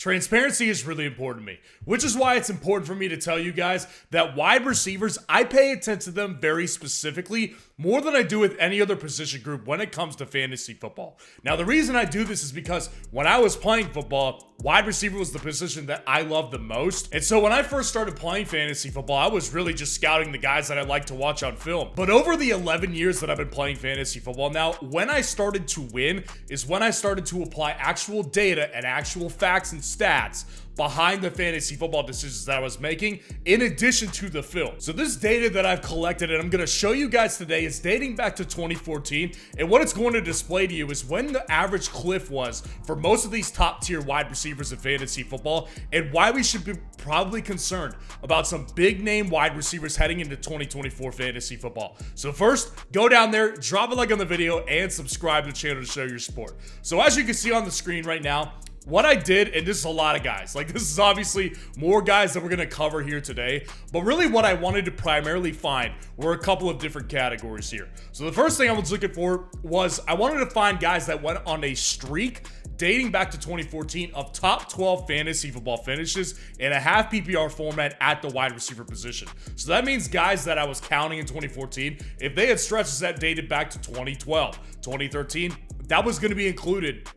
Transparency is really important to me, which is why it's important for me to tell you guys that wide receivers, I pay attention to them very specifically, more than I do with any other position group when it comes to fantasy football. Now, the reason I do this is because when I was playing football, wide receiver was the position that I loved the most. And so when I first started playing fantasy football, I was really just scouting the guys that I like to watch on film. But over the 11 years that I've been playing fantasy football now, when I started to win is when I started to apply actual data and actual facts and stats behind the fantasy football decisions that I was making, in addition to the film. So this data that I've collected and I'm going to show you guys today is dating back to 2014, and what it's going to display to you is when the average cliff was for most of these top tier wide receivers in fantasy football, and why we should be probably concerned about some big name wide receivers heading into 2024 fantasy football. So first, go down there, drop a like on the video, and subscribe to the channel to show your support. So as you can see on the screen right now, what I did, and this is a lot of guys, like this is obviously more guys that we're going to cover here today, but really what I wanted to primarily find were a couple of different categories here. So the first thing I was looking for was I wanted to find guys that went on a streak dating back to 2014 of top 12 fantasy football finishes in a half PPR format at the wide receiver position. So that means guys that I was counting in 2014, if they had stretches that dated back to 2012, 2013, that was going to be included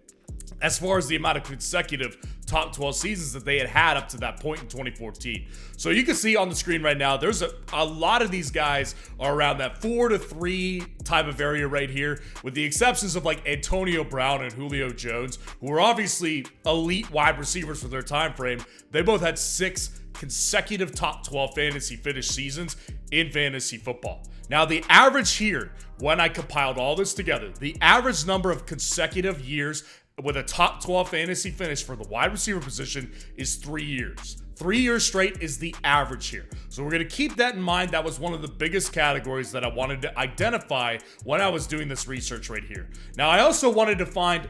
as far as the amount of consecutive top 12 seasons that they had up to that point in 2014. So you can see on the screen right now, there's a lot of these guys are around that 4 to 3 type of area right here, with the exceptions of like Antonio Brown and Julio Jones, who are obviously elite wide receivers for their time frame. They both had 6 consecutive top 12 fantasy finish seasons in fantasy football. Now, the average here, when I compiled all this together, the average number of consecutive years with a top 12 fantasy finish for the wide receiver position is 3 years. 3 years straight is the average here. So we're going to keep that in mind. That was one of the biggest categories that I wanted to identify when I was doing this research right here. Now, I also wanted to find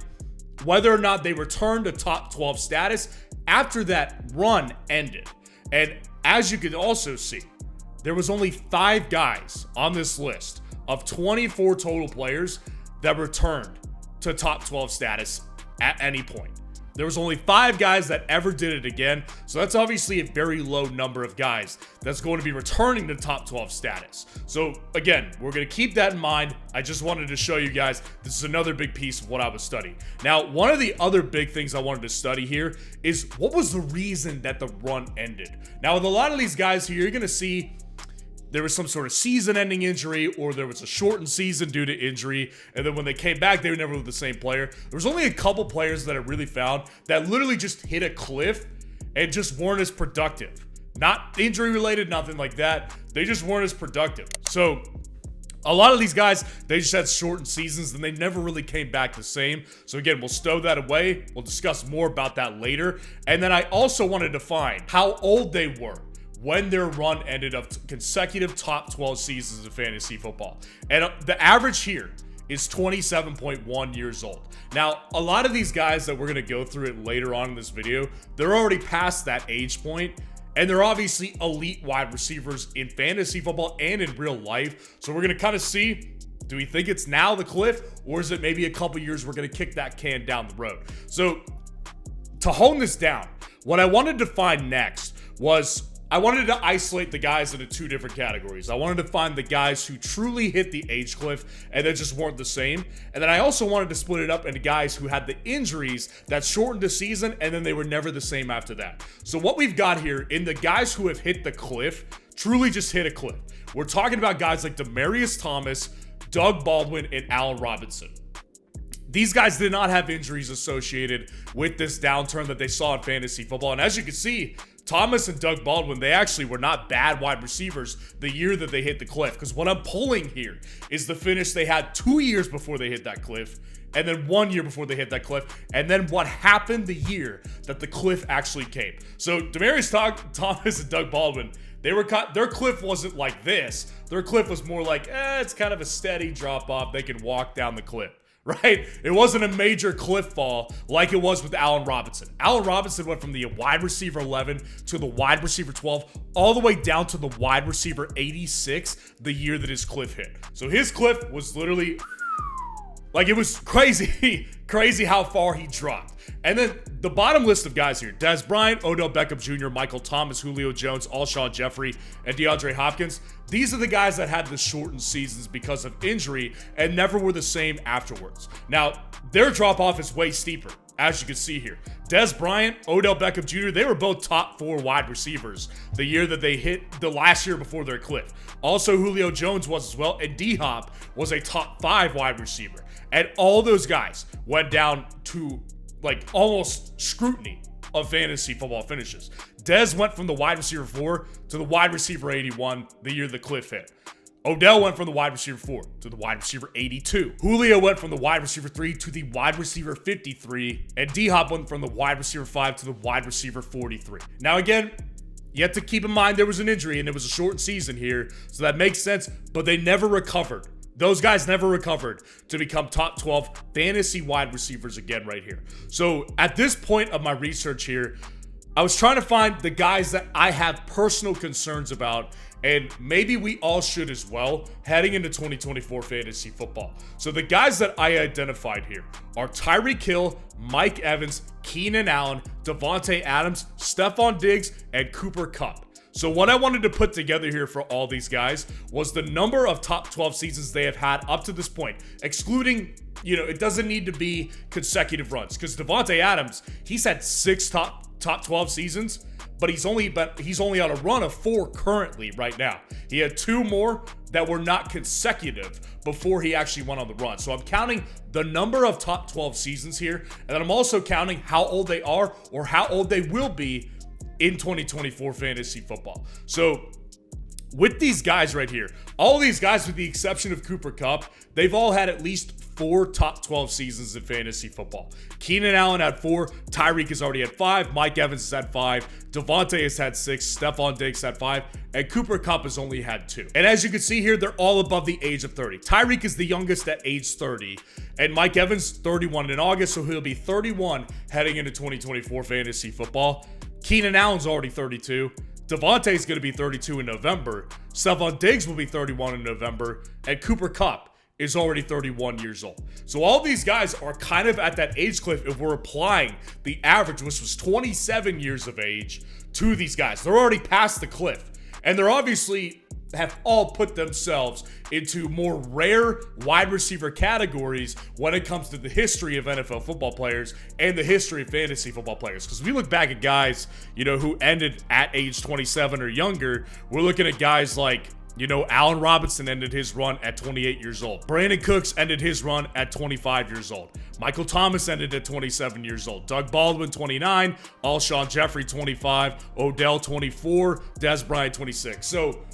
whether or not they returned to top 12 status after that run ended. And as you can also see, there was only 5 guys on this list of 24 total players that returned to top 12 status at any point. There was only 5 guys that ever did it again, so that's obviously a very low number of guys that's going to be returning to top 12 status. So again, we're going to keep that in mind. I just wanted to show you guys this is another big piece of what I was studying. Now, one of the other big things I wanted to study here is what was the reason that the run ended. Now, with a lot of these guys here, you're going to see there was some sort of season-ending injury, or there was a shortened season due to injury, and then when they came back, they were never the same player. There was only a couple players that I really found that literally just hit a cliff and just weren't as productive. Not injury-related, nothing like that. They just weren't as productive. So a lot of these guys, they just had shortened seasons, and they never really came back the same. So again, we'll stow that away. We'll discuss more about that later. And then I also wanted to find how old they were when their run ended of consecutive top 12 seasons of fantasy football. And the average here is 27.1 years old. Now, a lot of these guys that we're going to go through it later on in this video, they're already past that age point, and they're obviously elite wide receivers in fantasy football and in real life. So we're going to kind of see, do we think it's now the cliff, or is it maybe a couple years we're going to kick that can down the road? So to hone this down, what I wanted to find next was I wanted to isolate the guys into 2 different categories. I wanted to find the guys who truly hit the age cliff and they just weren't the same. And then I also wanted to split it up into guys who had the injuries that shortened the season and then they were never the same after that. So what we've got here in the guys who have hit the cliff, truly just hit a cliff. We're talking about guys like Demaryius Thomas, Doug Baldwin, and Allen Robinson. These guys did not have injuries associated with this downturn that they saw in fantasy football. And as you can see, Thomas and Doug Baldwin, they actually were not bad wide receivers the year that they hit the cliff. Because what I'm pulling here is the finish they had 2 years before they hit that cliff, and then 1 year before they hit that cliff, and then what happened the year that the cliff actually came. So Demaryius Thomas and Doug Baldwin, their cliff wasn't like this. Their cliff was more like, it's kind of a steady drop off. They can walk down the cliff. Right? It wasn't a major cliff fall like it was with Allen Robinson. Allen Robinson went from the wide receiver 11 to the wide receiver 12, all the way down to the wide receiver 86 the year that his cliff hit. So his cliff was literally Like, it was crazy, crazy how far he dropped. And then the bottom list of guys here: Des Bryant, Odell Beckham Jr., Michael Thomas, Julio Jones, Alshon Jeffrey, and DeAndre Hopkins. These are the guys that had the shortened seasons because of injury and never were the same afterwards. Now, their drop-off is way steeper, as you can see here. Des Bryant, Odell Beckham Jr., they were both top 4 wide receivers the year that they hit the last year before their cliff. Also, Julio Jones was as well, and D-Hop was a top 5 wide receiver. And all those guys went down to like almost scrutiny of fantasy football finishes. Dez went from the wide receiver 4 to the wide receiver 81 the year the cliff hit. Odell went from the wide receiver 4 to the wide receiver 82. Julio went from the wide receiver 3 to the wide receiver 53. And D-Hop went from the wide receiver 5 to the wide receiver 43. Now again, you have to keep in mind there was an injury and it was a short season here, so that makes sense, but they never recovered. Those guys never recovered to become top 12 fantasy wide receivers again right here. So at this point of my research here, I was trying to find the guys that I have personal concerns about, and maybe we all should as well, heading into 2024 fantasy football. So the guys that I identified here are Tyreek Hill, Mike Evans, Keenan Allen, Davante Adams, Stephon Diggs, and Cooper Kupp. So what I wanted to put together here for all these guys was the number of top 12 seasons they have had up to this point, excluding, it doesn't need to be consecutive runs, because Davante Adams, he's had 6 top 12 seasons, but he's only on a run of 4 currently right now. He had 2 more that were not consecutive before he actually went on the run. So I'm counting the number of top 12 seasons here, and then I'm also counting how old they are or how old they will be in 2024 fantasy football. So with these guys right here, all these guys with the exception of Cooper Kupp, they've all had at least 4 top 12 seasons in fantasy football. Keenan Allen had 4, Tyreek has already had 5, Mike Evans has had 5, Davante has had 6, Stephon Diggs had 5, and Cooper Kupp has only had 2. And as you can see here, they're all above the age of 30. Tyreek is the youngest at age 30, and Mike Evans 31 in August, so he'll be 31 heading into 2024 fantasy football. Keenan Allen's already 32. Davante's going to be 32 in November. Stephon Diggs will be 31 in November. And Cooper Kupp is already 31 years old. So all these guys are kind of at that age cliff if we're applying the average, which was 27 years of age, to these guys. They're already past the cliff. And they're obviously have all put themselves into more rare wide receiver categories when it comes to the history of NFL football players and the history of fantasy football players. Because if we look back at guys, who ended at age 27 or younger, we're looking at guys like, Allen Robinson ended his run at 28 years old. Brandon Cooks ended his run at 25 years old. Michael Thomas ended at 27 years old. Doug Baldwin, 29. Alshon Jeffrey, 25. Odell, 24. Des Bryant, 26. So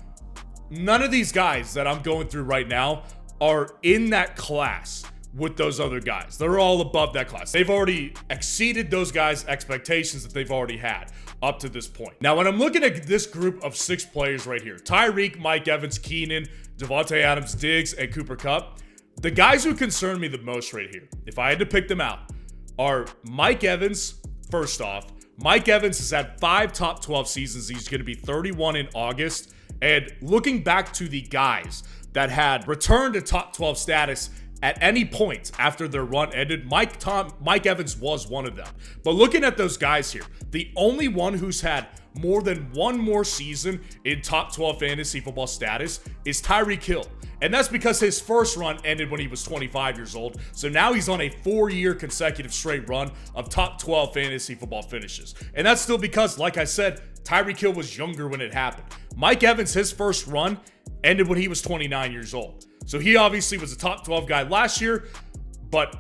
none of these guys that I'm going through right now are in that class with those other guys. They're all above that class. They've already exceeded those guys' expectations that they've already had up to this point. Now, when I'm looking at this group of 6 players right here, Tyreek, Mike Evans, Keenan, Davante Adams, Diggs, and Cooper Kupp, the guys who concern me the most right here, if I had to pick them out, are Mike Evans. First off, Mike Evans has had 5 top 12 seasons. He's going to be 31 in August. And looking back to the guys that had returned to top 12 status at any point after their run ended, Mike Evans was one of them. But looking at those guys here, the only one who's had more than one more season in top 12 fantasy football status is Tyreek Hill. And that's because his first run ended when he was 25 years old. So now he's on a 4-year consecutive straight run of top 12 fantasy football finishes. And that's still because, like I said, Tyreek Hill was younger when it happened. Mike Evans, his first run ended when he was 29 years old. So he obviously was a top 12 guy last year, but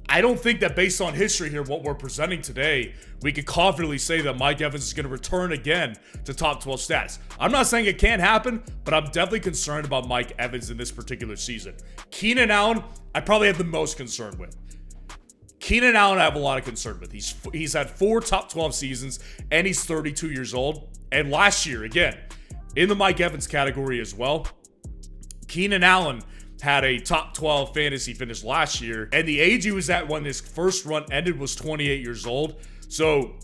I don't think that based on history here, what we're presenting today, we could confidently say that Mike Evans is going to return again to top 12 status. I'm not saying it can't happen, but I'm definitely concerned about Mike Evans in this particular season. Keenan Allen, I probably have the most concern with. Keenan Allen, I have a lot of concern with. He's had 4 top 12 seasons, and he's 32 years old. And last year, again, in the Mike Evans category as well, Keenan Allen had a top 12 fantasy finish last year, and the age he was at when his first run ended was 28 years old. So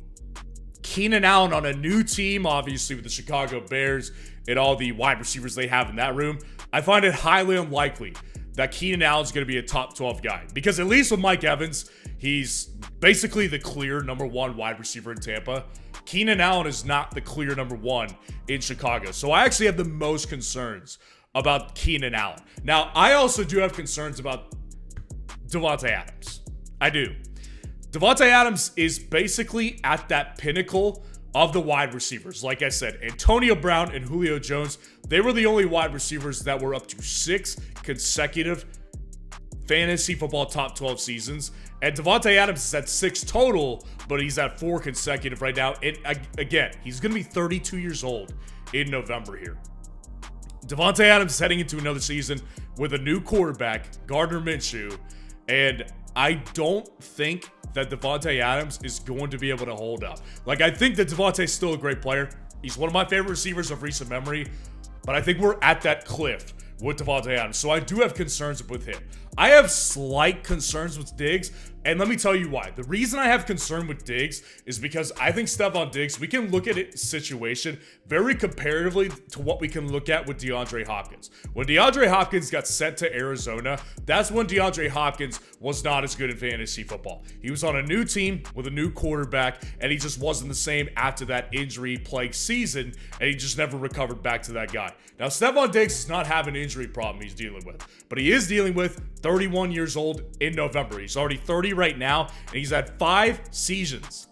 Keenan Allen on a new team, obviously with the Chicago Bears and all the wide receivers they have in that room, I find it highly unlikely that Keenan Allen's going to be a top 12 guy. Because at least with Mike Evans, he's basically the clear number one wide receiver in Tampa. Keenan Allen is not the clear number one in Chicago. So I actually have the most concerns about Keenan Allen. Now, I also do have concerns about Davante Adams. I do. Davante Adams is basically at that pinnacle of the wide receivers. Like I said, Antonio Brown and Julio Jones, they were the only wide receivers that were up to 6 consecutive fantasy football top 12 seasons. And Davante Adams is at 6 total, but he's at 4 consecutive right now. And again, he's going to be 32 years old in November here. Davante Adams is heading into another season with a new quarterback, Gardner Minshew, and I don't think that Davante Adams is going to be able to hold up. Like, I think that Davante's still a great player. He's one of my favorite receivers of recent memory, but I think we're at that cliff with Davante Adams. So I do have concerns with him. I have slight concerns with Diggs, and let me tell you why. The reason I have concern with Diggs is because I think Stephon Diggs, we can look at his situation very comparatively to what we can look at with DeAndre Hopkins. When DeAndre Hopkins got sent to Arizona, that's when DeAndre Hopkins was not as good in fantasy football. He was on a new team with a new quarterback, and he just wasn't the same after that injury-plagued season, and he just never recovered back to that guy. Now, Stephon Diggs does not have an injury problem he's dealing with, but he is dealing with 31 years old in November. He's already 30 right now, and he's had 5 seasons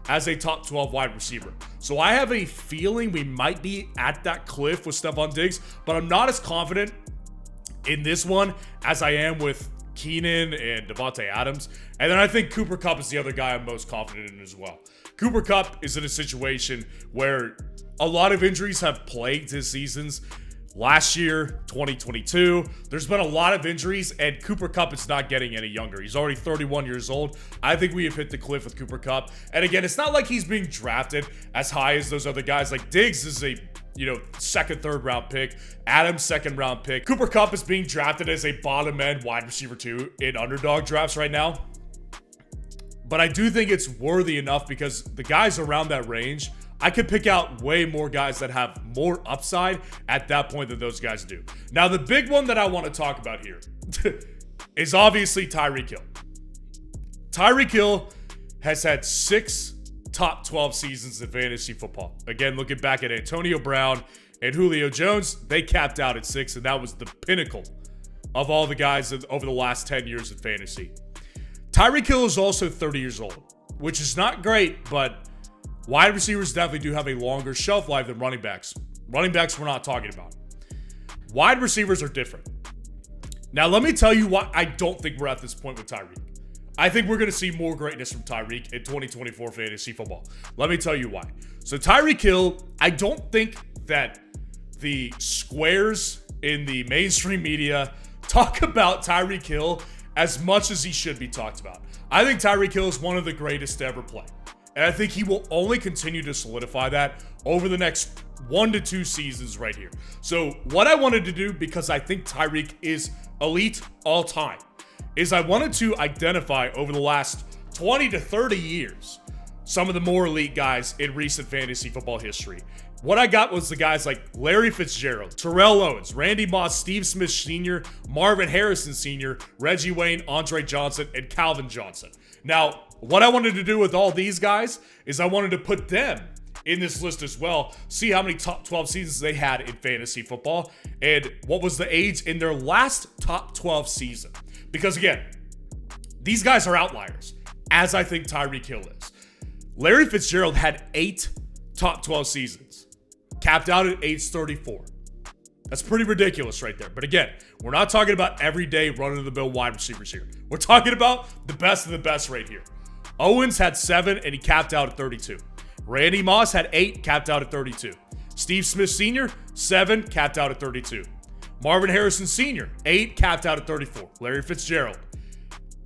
as a top 12 wide receiver. So I have a feeling we might be at that cliff with Stephon Diggs, but I'm not as confident in this one as I am with Keenan and Davante Adams. And then I think Cooper Kupp is the other guy I'm most confident in as well. Cooper Kupp is in a situation where a lot of injuries have plagued his seasons. Last year, 2022, there's been a lot of injuries, and Cooper Kupp is not getting any younger. He's already 31 years old. I think we have hit the cliff with Cooper Kupp. And again, it's not like he's being drafted as high as those other guys. Like Diggs is a, second, third round pick. Adams, second round pick. Cooper Kupp is being drafted as a bottom end wide receiver 2 in underdog drafts right now. But I do think it's worthy enough because the guys around that range, I could pick out way more guys that have more upside at that point than those guys do. Now, the big one that I want to talk about here is obviously Tyreek Hill. Tyreek Hill has had 6 top 12 seasons in fantasy football. Again, looking back at Antonio Brown and Julio Jones, they capped out at 6, and that was the pinnacle of all the guys over the last 10 years in fantasy. Tyreek Hill is also 30 years old, which is not great, but wide receivers definitely do have a longer shelf life than running backs. Running backs we're not talking about. Wide receivers are different. Now, let me tell you why I don't think we're at this point with Tyreek. I think we're going to see more greatness from Tyreek in 2024 fantasy football. Let me tell you why. So Tyreek Hill, I don't think that the squares in the mainstream media talk about Tyreek Hill as much as he should be talked about. I think Tyreek Hill is one of the greatest to ever play. And I think he will only continue to solidify that over the next 1 to 2 seasons right here. So what I wanted to do, because I think Tyreek is elite all time, is I wanted to identify over the last 20 to 30 years some of the more elite guys in recent fantasy football history. What I got was the guys like Larry Fitzgerald, Terrell Owens, Randy Moss, Steve Smith Sr., Marvin Harrison Sr., Reggie Wayne, Andre Johnson, and Calvin Johnson. Now, what I wanted to do with all these guys is I wanted to put them in this list as well, see how many top 12 seasons they had in fantasy football, and what was the age in their last top 12 season. Because again, these guys are outliers, as I think Tyreek Hill is. Larry Fitzgerald had 8 top 12 seasons, capped out at age 34. That's pretty ridiculous right there. But again, we're not talking about everyday run-of-the-mill wide receivers here. We're talking about the best of the best right here. Owens had 7, and he capped out at 32. Randy Moss had 8, capped out at 32. Steve Smith Sr., 7, capped out at 32. Marvin Harrison Sr., 8, capped out at 34. Larry Fitzgerald.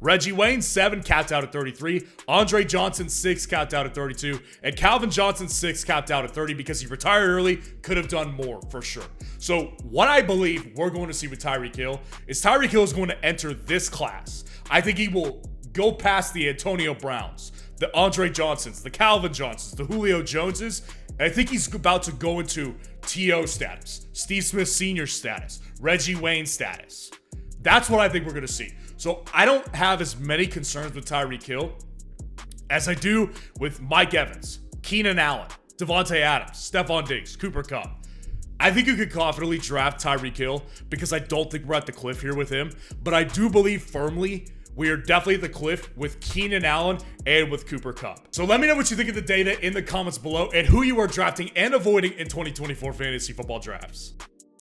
Reggie Wayne, 7, capped out at 33. Andre Johnson, 6, capped out at 32. And Calvin Johnson, 6, capped out at 30 because he retired early, could have done more for sure. So what I believe we're going to see with Tyreek Hill is Tyreek Hill is going to enter this class. I think he will go past the Antonio Browns, the Andre Johnsons, the Calvin Johnsons, the Julio Joneses. And I think he's about to go into T.O. status, Steve Smith Sr. status, Reggie Wayne status. That's what I think we're going to see. So I don't have as many concerns with Tyreek Hill as I do with Mike Evans, Keenan Allen, Devontae Adams, Stephon Diggs, Cooper Kupp. I think you could confidently draft Tyreek Hill because I don't think we're at the cliff here with him, but I do believe firmly we are definitely at the cliff with Keenan Allen and with Cooper Kupp. So let me know what you think of the data in the comments below and who you are drafting and avoiding in 2024 fantasy football drafts.